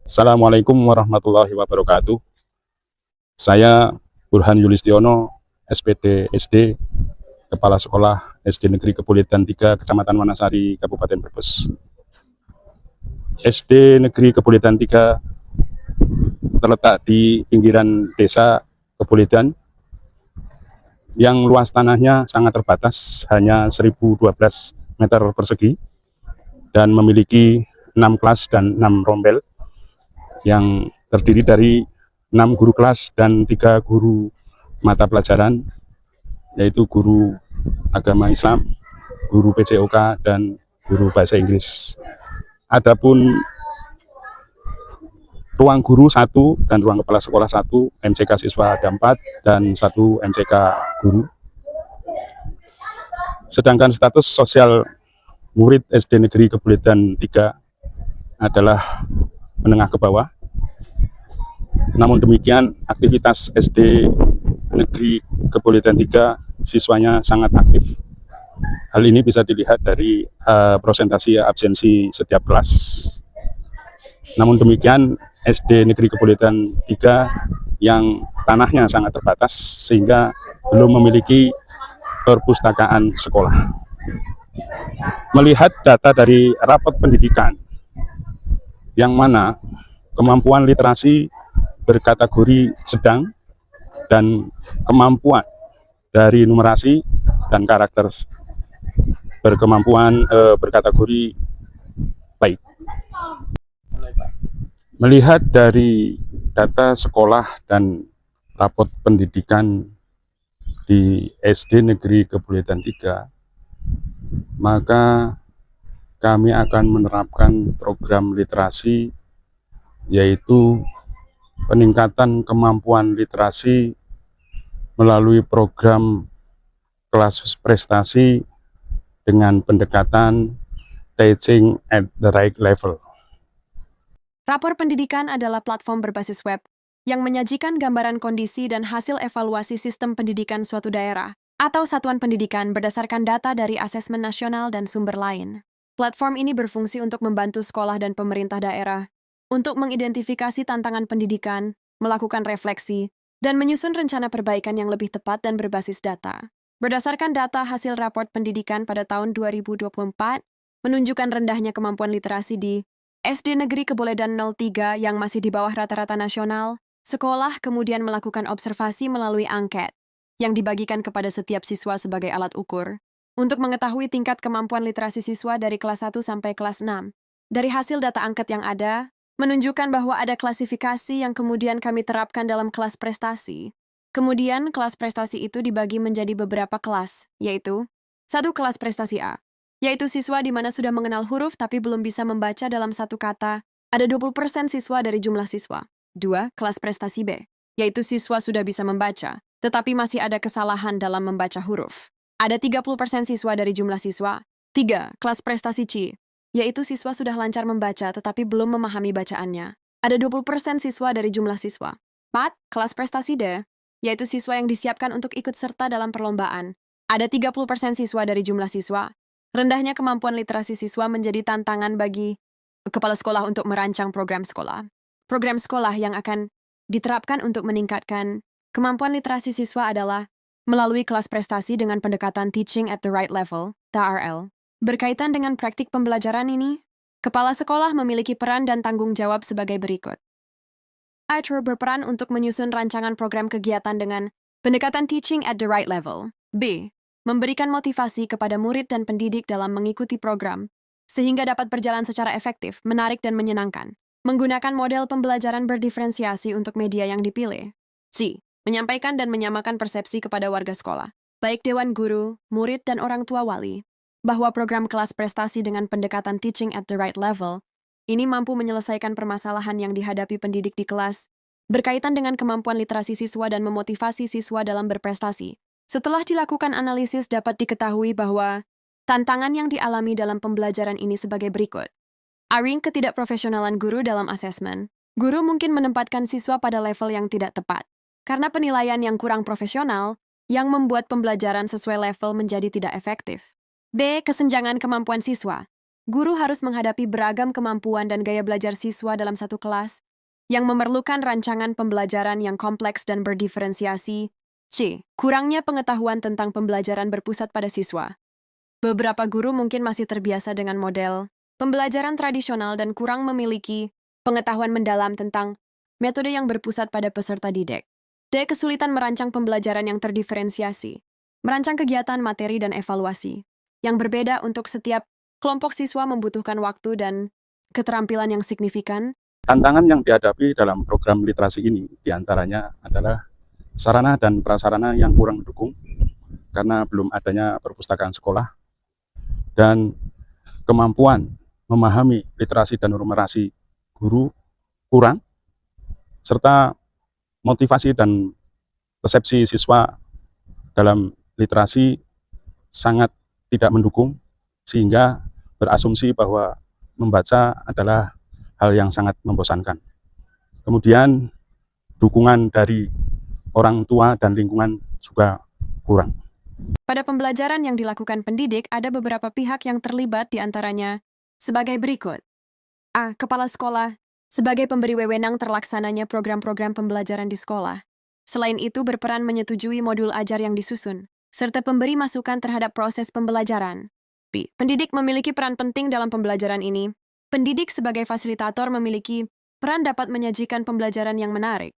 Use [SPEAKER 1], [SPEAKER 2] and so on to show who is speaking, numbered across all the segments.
[SPEAKER 1] Assalamualaikum warahmatullahi wabarakatuh. Saya Burhan Yulistiono, SPD SD, Kepala Sekolah SD Negeri Kebulitan 3, Kecamatan Wanasari, Kabupaten Brebes. SD Negeri Kebulitan 3 terletak di pinggiran desa Kebulitan yang luas tanahnya sangat terbatas, hanya 1012 meter persegi, dan memiliki 6 kelas dan 6 rombel yang terdiri dari 6 guru kelas dan 3 guru mata pelajaran, yaitu guru agama Islam, guru PJOK, dan guru bahasa Inggris. Adapun ruang guru 1 dan ruang kepala sekolah 1, MCK siswa ada 4 dan 1 MCK guru. Sedangkan status sosial murid SD Negeri Kebulitan 3 adalah menengah ke bawah. Namun demikian, aktivitas SD Negeri Kebulitan 3 siswanya sangat aktif. Hal ini bisa dilihat dari prosentasi absensi setiap kelas. Namun demikian, SD Negeri Kebulitan 3 yang tanahnya sangat terbatas sehingga belum memiliki perpustakaan sekolah. Melihat data dari rapot pendidikan, yang mana kemampuan literasi berkategori sedang dan kemampuan dari numerasi dan karakter berkemampuan berkategori baik. Melihat dari data sekolah dan rapot pendidikan di SD Negeri Kebulitan 3, maka kami akan menerapkan program literasi, yaitu peningkatan kemampuan literasi melalui program kelas prestasi dengan pendekatan teaching at the right level.
[SPEAKER 2] Rapor pendidikan adalah platform berbasis web yang menyajikan gambaran kondisi dan hasil evaluasi sistem pendidikan suatu daerah atau satuan pendidikan berdasarkan data dari asesmen nasional dan sumber lain. Platform ini berfungsi untuk membantu sekolah dan pemerintah daerah untuk mengidentifikasi tantangan pendidikan, melakukan refleksi, dan menyusun rencana perbaikan yang lebih tepat dan berbasis data. Berdasarkan data hasil raport pendidikan pada tahun 2024, menunjukkan rendahnya kemampuan literasi di SD Negeri Kebulitan 03 yang masih di bawah rata-rata nasional. Sekolah kemudian melakukan observasi melalui angket yang dibagikan kepada setiap siswa sebagai alat ukur untuk mengetahui tingkat kemampuan literasi siswa dari kelas 1 sampai kelas 6. Dari hasil data angket yang ada, menunjukkan bahwa ada klasifikasi yang kemudian kami terapkan dalam kelas prestasi. Kemudian, kelas prestasi itu dibagi menjadi beberapa kelas, yaitu 1. Kelas prestasi A, yaitu siswa di mana sudah mengenal huruf tapi belum bisa membaca dalam satu kata. Ada 20% siswa dari jumlah siswa. 2. Kelas prestasi B, yaitu siswa sudah bisa membaca, tetapi masih ada kesalahan dalam membaca huruf. Ada 30% siswa dari jumlah siswa. 3. Kelas prestasi C, yaitu siswa sudah lancar membaca tetapi belum memahami bacaannya. Ada 20% siswa dari jumlah siswa. 4. Kelas prestasi D, yaitu siswa yang disiapkan untuk ikut serta dalam perlombaan. Ada 30% siswa dari jumlah siswa. Rendahnya kemampuan literasi siswa menjadi tantangan bagi kepala sekolah untuk merancang program sekolah. Program sekolah yang akan diterapkan untuk meningkatkan kemampuan literasi siswa adalah melalui kelas prestasi dengan pendekatan Teaching at the Right Level, TRL. Berkaitan dengan praktik pembelajaran ini, kepala sekolah memiliki peran dan tanggung jawab sebagai berikut. Arthur berperan untuk menyusun rancangan program kegiatan dengan pendekatan Teaching at the Right Level. B. Memberikan motivasi kepada murid dan pendidik dalam mengikuti program, sehingga dapat berjalan secara efektif, menarik, dan menyenangkan. Menggunakan model pembelajaran berdiferensiasi untuk media yang dipilih. C. Menyampaikan dan menyamakan persepsi kepada warga sekolah, baik dewan guru, murid, dan orang tua wali, bahwa program kelas prestasi dengan pendekatan Teaching at the Right Level ini mampu menyelesaikan permasalahan yang dihadapi pendidik di kelas, berkaitan dengan kemampuan literasi siswa dan memotivasi siswa dalam berprestasi. Setelah dilakukan analisis dapat diketahui bahwa tantangan yang dialami dalam pembelajaran ini sebagai berikut. Ketidakprofesionalan guru dalam asesmen. Guru mungkin menempatkan siswa pada level yang tidak tepat, karena penilaian yang kurang profesional yang membuat pembelajaran sesuai level menjadi tidak efektif. B. Kesenjangan kemampuan siswa. Guru harus menghadapi beragam kemampuan dan gaya belajar siswa dalam satu kelas yang memerlukan rancangan pembelajaran yang kompleks dan berdiferensiasi. C. Kurangnya pengetahuan tentang pembelajaran berpusat pada siswa. Beberapa guru mungkin masih terbiasa dengan model pembelajaran tradisional dan kurang memiliki pengetahuan mendalam tentang metode yang berpusat pada peserta didik. D. Kesulitan merancang pembelajaran yang terdiferensiasi. Merancang kegiatan, materi, dan evaluasi yang berbeda untuk setiap kelompok siswa membutuhkan waktu dan keterampilan yang signifikan.
[SPEAKER 1] Tantangan yang dihadapi dalam program literasi ini diantaranya adalah sarana dan prasarana yang kurang mendukung karena belum adanya perpustakaan sekolah, dan kemampuan memahami literasi dan numerasi guru kurang, serta motivasi dan persepsi siswa dalam literasi sangat tidak mendukung, sehingga berasumsi bahwa membaca adalah hal yang sangat membosankan. Kemudian dukungan dari orang tua dan lingkungan juga kurang.
[SPEAKER 2] Pada pembelajaran yang dilakukan pendidik, ada beberapa pihak yang terlibat, diantaranya sebagai berikut. A. Kepala sekolah, sebagai pemberi wewenang terlaksananya program-program pembelajaran di sekolah. Selain itu, berperan menyetujui modul ajar yang disusun, serta pemberi masukan terhadap proses pembelajaran. B. Pendidik memiliki peran penting dalam pembelajaran ini. Pendidik sebagai fasilitator memiliki peran dapat menyajikan pembelajaran yang menarik,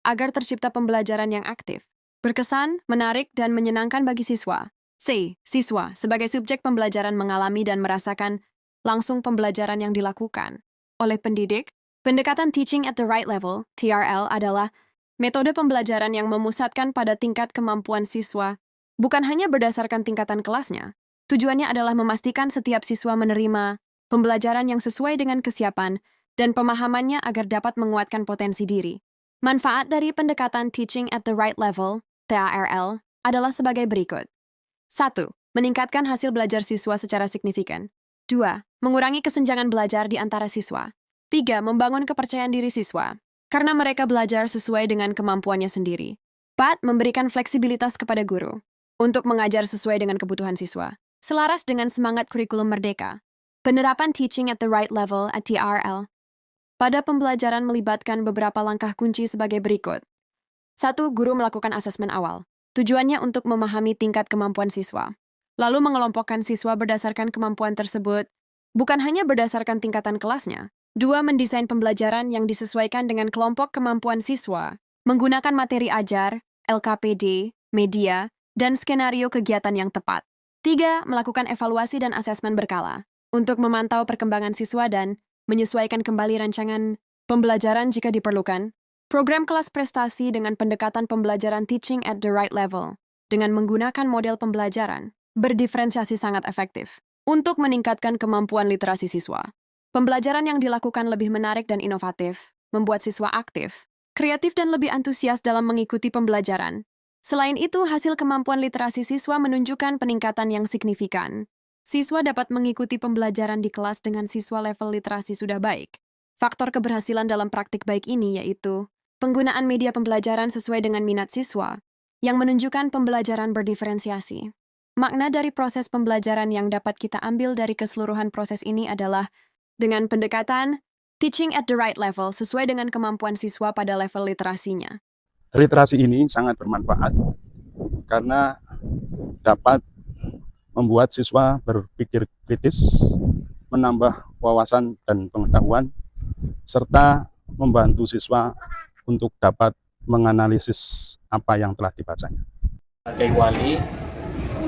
[SPEAKER 2] agar tercipta pembelajaran yang aktif, berkesan, menarik, dan menyenangkan bagi siswa. C. Siswa sebagai subjek pembelajaran mengalami dan merasakan langsung pembelajaran yang dilakukan oleh pendidik. Pendekatan Teaching at the Right Level, TRL, adalah metode pembelajaran yang memusatkan pada tingkat kemampuan siswa, bukan hanya berdasarkan tingkatan kelasnya. Tujuannya adalah memastikan setiap siswa menerima pembelajaran yang sesuai dengan kesiapan dan pemahamannya agar dapat menguatkan potensi diri. Manfaat dari pendekatan Teaching at the Right Level, TARL, adalah sebagai berikut. 1. Meningkatkan hasil belajar siswa secara signifikan. 2. Mengurangi kesenjangan belajar di antara siswa. 3. Membangun kepercayaan diri siswa, karena mereka belajar sesuai dengan kemampuannya sendiri. 4. Memberikan fleksibilitas kepada guru untuk mengajar sesuai dengan kebutuhan siswa, selaras dengan semangat kurikulum merdeka. Penerapan Teaching at the Right Level at TRL pada pembelajaran melibatkan beberapa langkah kunci sebagai berikut. 1. Guru melakukan asesmen awal. Tujuannya untuk memahami tingkat kemampuan siswa, lalu mengelompokkan siswa berdasarkan kemampuan tersebut, bukan hanya berdasarkan tingkatan kelasnya. 2. Mendesain pembelajaran yang disesuaikan dengan kelompok kemampuan siswa, menggunakan materi ajar, LKPD, media, dan skenario kegiatan yang tepat. 3. Melakukan evaluasi dan asesmen berkala, untuk memantau perkembangan siswa dan menyesuaikan kembali rancangan pembelajaran jika diperlukan. Program kelas prestasi dengan pendekatan pembelajaran Teaching at the Right Level dengan menggunakan model pembelajaran berdiferensiasi sangat efektif untuk meningkatkan kemampuan literasi siswa. Pembelajaran yang dilakukan lebih menarik dan inovatif, membuat siswa aktif, kreatif, dan lebih antusias dalam mengikuti pembelajaran. Selain itu, hasil kemampuan literasi siswa menunjukkan peningkatan yang signifikan. Siswa dapat mengikuti pembelajaran di kelas dengan siswa level literasi sudah baik. Faktor keberhasilan dalam praktik baik ini yaitu penggunaan media pembelajaran sesuai dengan minat siswa, yang menunjukkan pembelajaran berdiferensiasi. Makna dari proses pembelajaran yang dapat kita ambil dari keseluruhan proses ini adalah dengan pendekatan Teaching at the Right Level sesuai dengan kemampuan siswa pada level literasinya.
[SPEAKER 1] Literasi ini sangat bermanfaat karena dapat membuat siswa berpikir kritis, menambah wawasan dan pengetahuan, serta membantu siswa untuk dapat menganalisis apa yang telah dibacanya.
[SPEAKER 3] Sebagai wali,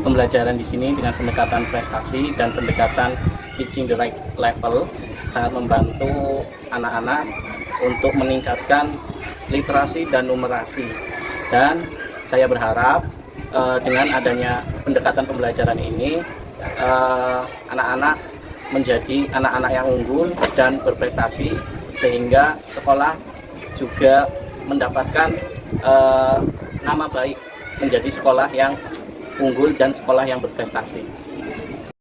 [SPEAKER 3] pembelajaran di sini dengan pendekatan prestasi dan pendekatan Teaching the Right Level sangat membantu anak-anak untuk meningkatkan literasi dan numerasi. Dan saya berharap dengan adanya pendekatan pembelajaran ini, anak-anak menjadi anak-anak yang unggul dan berprestasi, sehingga sekolah juga mendapatkan nama baik menjadi sekolah yang unggul dan sekolah yang berprestasi.